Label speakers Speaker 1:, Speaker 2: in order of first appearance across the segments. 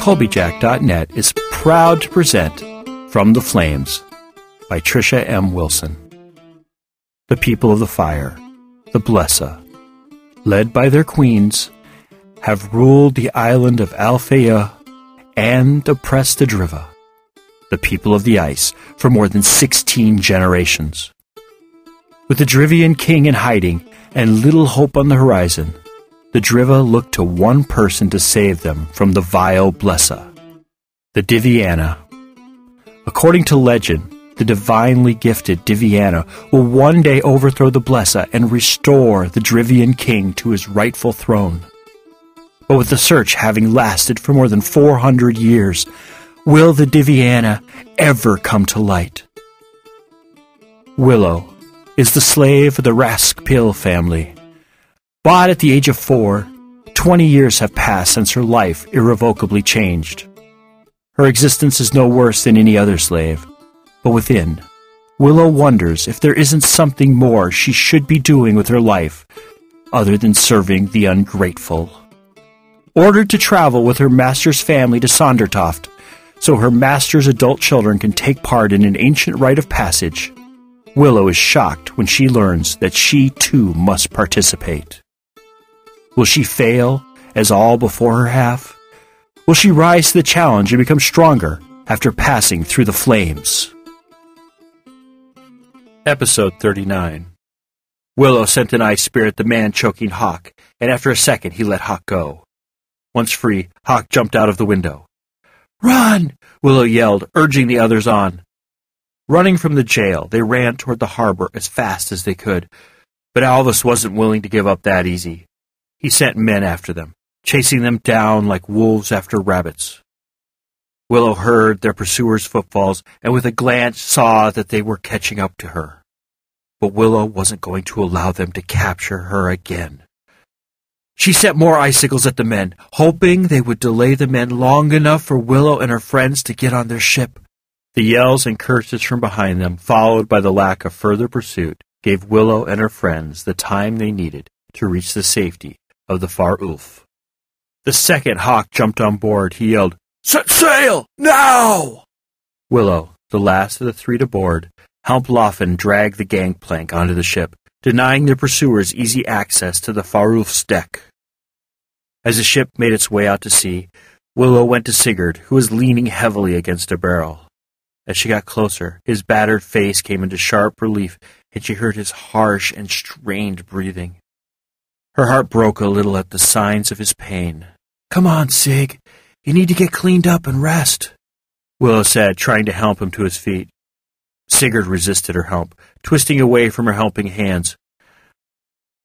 Speaker 1: Colbyjack.net is proud to present From the Flames by Trisha M. Wilson. The people of the fire, the Blesa, led by their queens, have ruled the island of Alfeyju and oppressed the Driva, the people of the ice, for more than 16 generations. With the Drivian King in hiding and little hope on the horizon, the Driva looked to one person to save them from the vile Blesa, the Diviana. According to legend, the divinely gifted Diviana will one day overthrow the Blesa and restore the Drivian King to his rightful throne. But with the search having lasted for more than 400 years, will the Diviana ever come to light? Willow is the slave of the Raskpil family. Bought at the age of 4, 20 years have passed since her life irrevocably changed. Her existence is no worse than any other slave, but within, Willow wonders if there isn't something more she should be doing with her life other than serving the ungrateful. Ordered to travel with her master's family to Sondertoft, so her master's adult children can take part in an ancient rite of passage, Willow is shocked when she learns that she too must participate. Will she fail, as all before her have? Will she rise to the challenge and become stronger after passing through the flames? Episode 39. Willow sent an ice spear at the man choking Hawk, and after a second he let Hawk go. Once free, Hawk jumped out of the window. "Run!" Willow yelled, urging the others on. Running from the jail, they ran toward the harbor as fast as they could, but Alvis wasn't willing to give up that easy. He sent men after them, chasing them down like wolves after rabbits. Willow heard their pursuers' footfalls and with a glance saw that they were catching up to her. But Willow wasn't going to allow them to capture her again. She sent more icicles at the men, hoping they would delay the men long enough for Willow and her friends to get on their ship. The yells and curses from behind them, followed by the lack of further pursuit, gave Willow and her friends the time they needed to reach the safety of the Far Ulf. The second Hawk jumped on board, he yelled, "Set sail, now!" Willow, the last of the three to board, helped Loffen drag the gangplank onto the ship, denying their pursuers easy access to the Far Ulf's deck. As the ship made its way out to sea, Willow went to Sigurd, who was leaning heavily against a barrel. As she got closer, his battered face came into sharp relief, and she heard his harsh and strained breathing. Her heart broke a little at the signs of his pain. "Come on, Sig. You need to get cleaned up and rest," Willow said, trying to help him to his feet. Sigurd resisted her help, twisting away from her helping hands.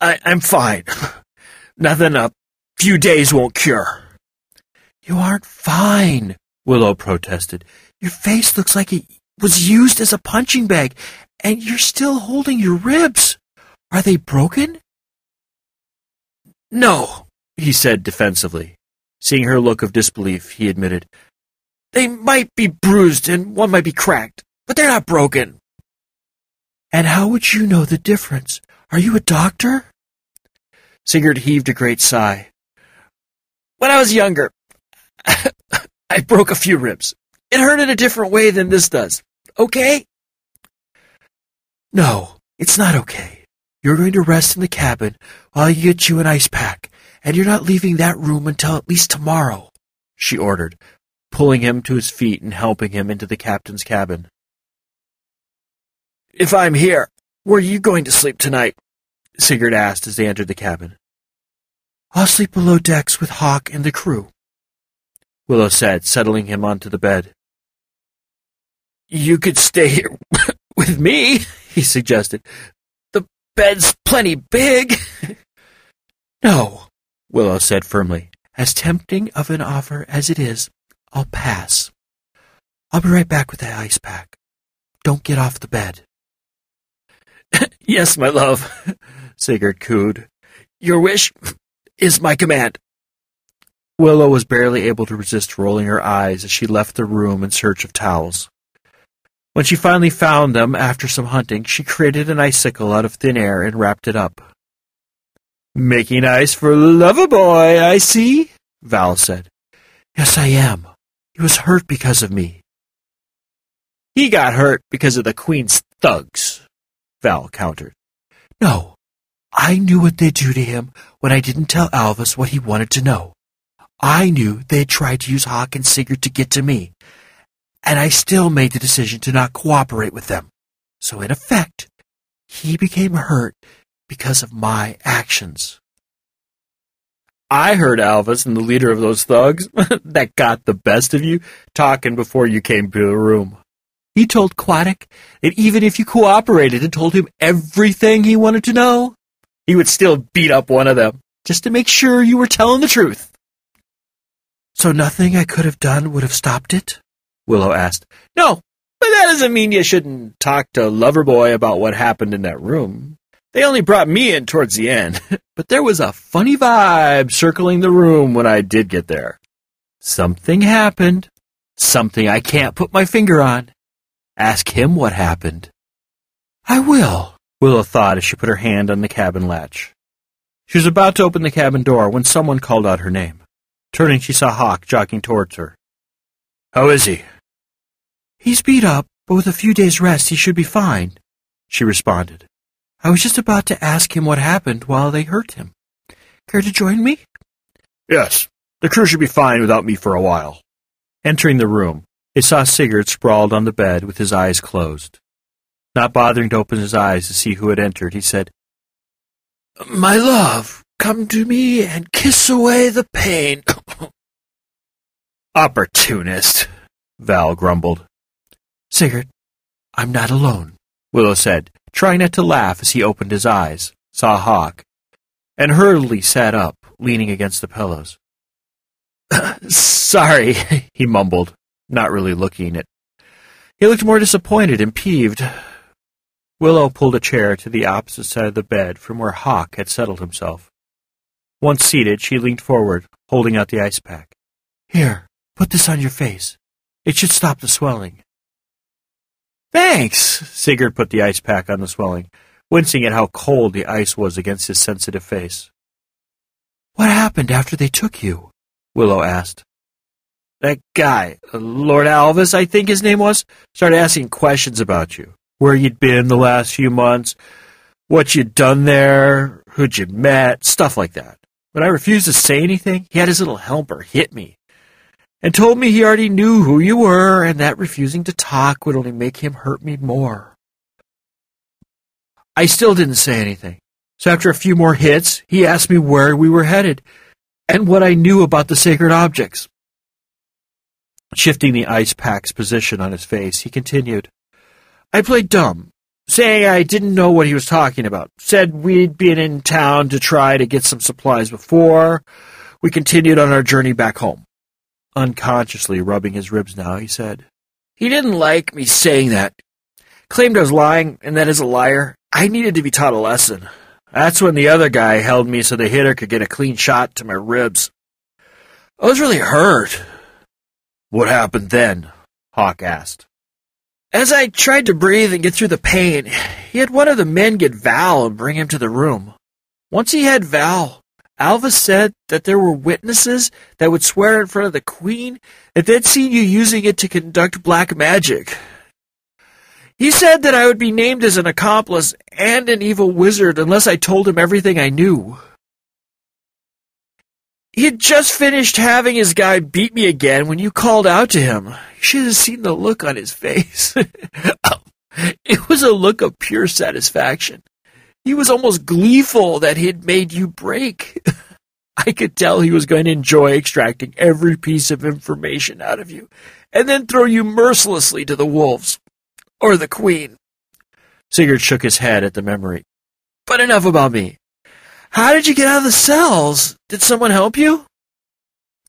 Speaker 1: I'm fine. Nothing a few days won't cure." "You aren't fine," Willow protested. "Your face looks like it was used as a punching bag, and you're still holding your ribs. Are they broken?" "No," he said defensively. Seeing her look of disbelief, he admitted, "They might be bruised and one might be cracked, but they're not broken." "And how would you know the difference? Are you a doctor?" Sigurd heaved a great sigh. "When I was younger, I broke a few ribs. It hurt in a different way than this does. Okay?" "No, it's not okay. You're going to rest in the cabin while I get you an ice pack, and you're not leaving that room until at least tomorrow," she ordered, pulling him to his feet and helping him into the captain's cabin. "If I'm here, where are you going to sleep tonight?" Sigurd asked as they entered the cabin. "I'll sleep below decks with Hawk and the crew," Willow said, settling him onto the bed. "You could stay here with me," he suggested. "The bed's plenty big." "No," Willow said firmly. "As tempting of an offer as it is, I'll pass. I'll be right back with that ice pack. Don't get off the bed." "Yes, my love," Sigurd cooed. "Your wish is my command." Willow was barely able to resist rolling her eyes as she left the room in search of towels. When she finally found them after some hunting, she created an icicle out of thin air and wrapped it up. "Making ice for Loverboy, I see," Val said. Yes, I am. He was hurt because of me. He got hurt because of the Queen's thugs, Val countered. No, I knew what they'd do to him when I didn't tell Alvis what he wanted to know. I knew they'd tried to use Hawk and Sigurd to get to me, and I still made the decision to not cooperate with them. So in effect, he became hurt because of my actions. I heard Alvis and the leader of those thugs that got the best of you talking before you came to the room. He told Quaddick that even if you cooperated and told him everything he wanted to know, he would still beat up one of them, just to make sure you were telling the truth. So nothing I could have done would have stopped it? Willow asked. No, but that doesn't mean you shouldn't talk to Loverboy about what happened in that room. They only brought me in towards the end, but there was a funny vibe circling the room when I did get there. Something happened, something I can't put my finger on. Ask him what happened. I will, Willow thought as she put her hand on the cabin latch. She was about to open the cabin door when someone called out her name. Turning, she saw Hawk jogging towards her. How is he? He's beat up, but with a few days' rest he should be fine, she responded. I was just about to ask him what happened while they hurt him. Care to join me? Yes, the crew should be fine without me for a while. Entering the room, they saw Sigurd sprawled on the bed with his eyes closed. Not bothering to open his eyes to see who had entered, he said, My love, come to me and kiss away the pain. Opportunist, Val grumbled. Sigurd, I'm not alone, Willow said, trying not to laugh as he opened his eyes, saw Hawk, and hurriedly sat up, leaning against the pillows. Sorry, he mumbled, not really looking at. He looked more disappointed and peeved. Willow pulled a chair to the opposite side of the bed from where Hawk had settled himself. Once seated, she leaned forward, holding out the ice pack. Here, put this on your face. It should stop the swelling. Thanks, Sigurd put the ice pack on the swelling, wincing at how cold the ice was against his sensitive face. What happened after they took you? Willow asked. That guy, Lord Alvis, I think his name was, started asking questions about you. Where you'd been the last few months, what you'd done there, who'd you met, stuff like that. When I refused to say anything, he had his little helper hit me and told me he already knew who you were and that refusing to talk would only make him hurt me more. I still didn't say anything, so after a few more hits, he asked me where we were headed and what I knew about the sacred objects. Shifting the ice pack's position on his face, he continued. I played dumb, saying I didn't know what he was talking about. Said we'd been in town to try to get some supplies before we continued on our journey back home. Unconsciously rubbing his ribs now, he said, He didn't like me saying that. Claimed I was lying, and that as a liar, I needed to be taught a lesson. That's when the other guy held me so the hitter could get a clean shot to my ribs. I was really hurt. What happened then? Hawk asked. As I tried to breathe and get through the pain, he had one of the men get Val and bring him to the room. Once he had Val, Alvis said that there were witnesses that would swear in front of the Queen that they'd seen you using it to conduct black magic. He said that I would be named as an accomplice and an evil wizard unless I told him everything I knew. He had just finished having his guy beat me again when you called out to him. You should have seen the look on his face. It was a look of pure satisfaction. He was almost gleeful that he had made you break. I could tell he was going to enjoy extracting every piece of information out of you and then throw you mercilessly to the wolves. Or the Queen. Sigurd shook his head at the memory. But enough about me. How did you get out of the cells? Did someone help you?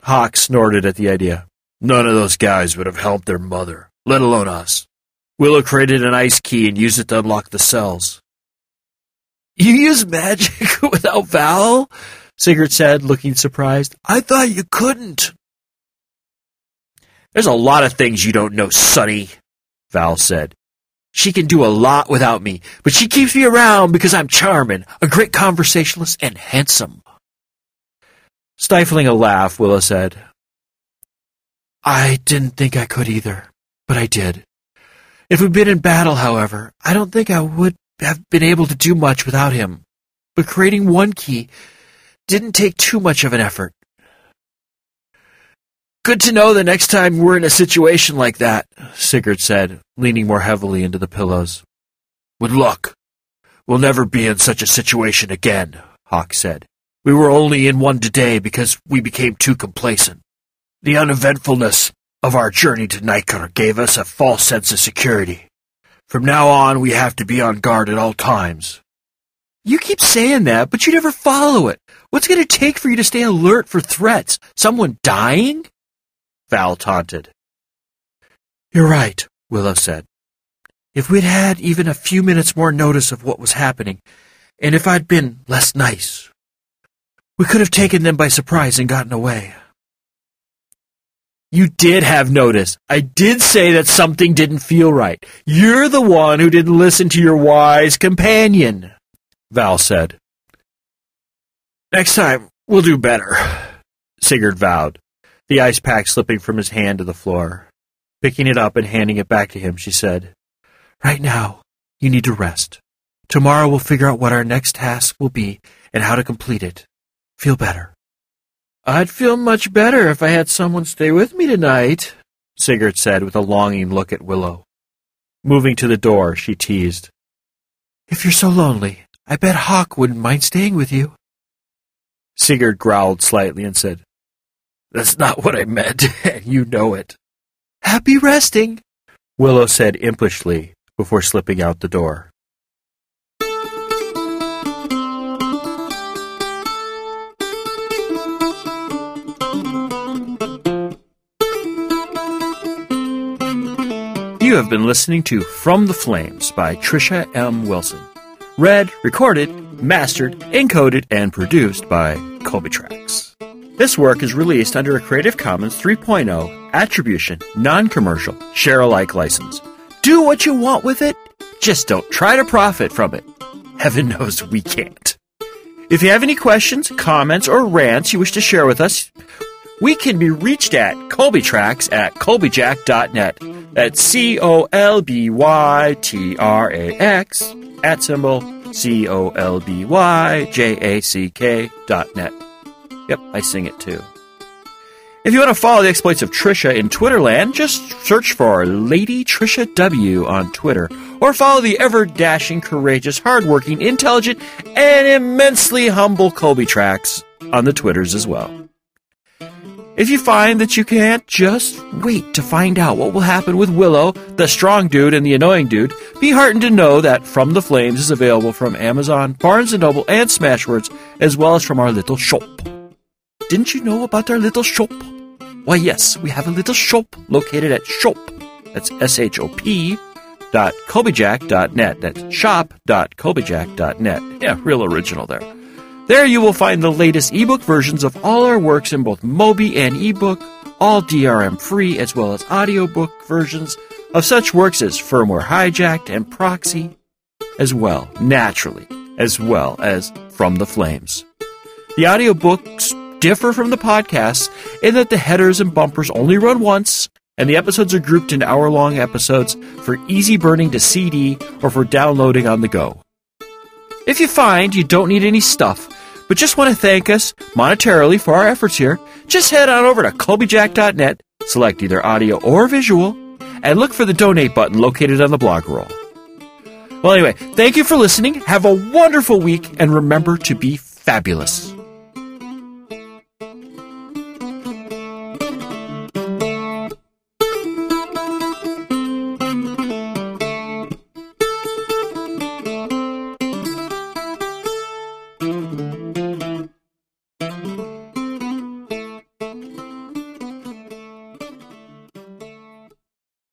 Speaker 1: Hawk snorted at the idea. None of those guys would have helped their mother, let alone us. Willow created an ice key and used it to unlock the cells. You use magic without Val? Sigurd said, looking surprised. I thought you couldn't. There's a lot of things you don't know, Sonny, Val said. She can do a lot without me, but she keeps me around because I'm charming, a great conversationalist, and handsome. Stifling a laugh, Willow said, I didn't think I could either, but I did. If we'd been in battle, however, I don't think I would have been able to do much without him. But creating one key didn't take too much of an effort. Good to know the next time we're in a situation like that, Sigurd said, leaning more heavily into the pillows. With luck, we'll never be in such a situation again, Hawk said. We were only in one today because we became too complacent. The uneventfulness of our journey to Nightcar gave us a false sense of security. From now on, we have to be on guard at all times. You keep saying that, but you never follow it. What's it going to take for you to stay alert for threats? Someone dying? Val taunted. You're right, Willow said. If we'd had even a few minutes more notice of what was happening, and if I'd been less nice, we could have taken them by surprise and gotten away. You did have notice. I did say that something didn't feel right. You're the one who didn't listen to your wise companion, Val said. Next time, we'll do better, Sigurd vowed, the ice pack slipping from his hand to the floor. Picking it up and handing it back to him, she said, Right now, you need to rest. Tomorrow we'll figure out what our next task will be and how to complete it. Feel better. I'd feel much better if I had someone stay with me tonight, Sigurd said with a longing look at Willow. Moving to the door, she teased. If you're so lonely, I bet Hawk wouldn't mind staying with you. Sigurd growled slightly and said, That's not what I meant, and you know it. Happy resting, Willow said impishly before slipping out the door. You have been listening to From the Flames by Trisha M. Wilson. Read, recorded, mastered, encoded, and produced by Colbyjack.net. This work is released under a Creative Commons 3.0 Attribution, Non-Commercial, Share-alike license. Do what you want with it, just don't try to profit from it. Heaven knows we can't. If you have any questions, comments, or rants you wish to share with us, we can be reached at Colbyjack at Colbyjack.net. That's COLBYTRAX @COLBYJACK.net. Yep, I sing it too. If you want to follow the exploits of Trisha in Twitterland, just search for Lady Trisha W on Twitter, or follow the ever-dashing, courageous, hardworking, intelligent, and immensely humble Colbyjack on the Twitters as well. If you find that you can't, just wait to find out what will happen with Willow, the strong dude and the annoying dude. Be heartened to know that From the Flames is available from Amazon, Barnes & Noble, and Smashwords, as well as from our little shop. Didn't you know about our little shop? Why, yes, we have a little shop located at shop. That's shop.colbyjack.net. That's shop.colbyjack.net. Yeah, real original there. There you will find the latest ebook versions of all our works in both Mobi and ebook, all DRM-free, as well as audiobook versions of such works as Firmware Hijacked and Proxy, as well, naturally, as well as From the Flames. The audiobooks differ from the podcasts in that the headers and bumpers only run once, and the episodes are grouped into hour-long episodes for easy burning to CD or for downloading on the go. If you find you don't need any stuff, but just want to thank us monetarily for our efforts here, just head on over to Colbyjack.net, select either audio or visual, and look for the donate button located on the blog roll. Well, anyway, thank you for listening. Have a wonderful week, and remember to be fabulous.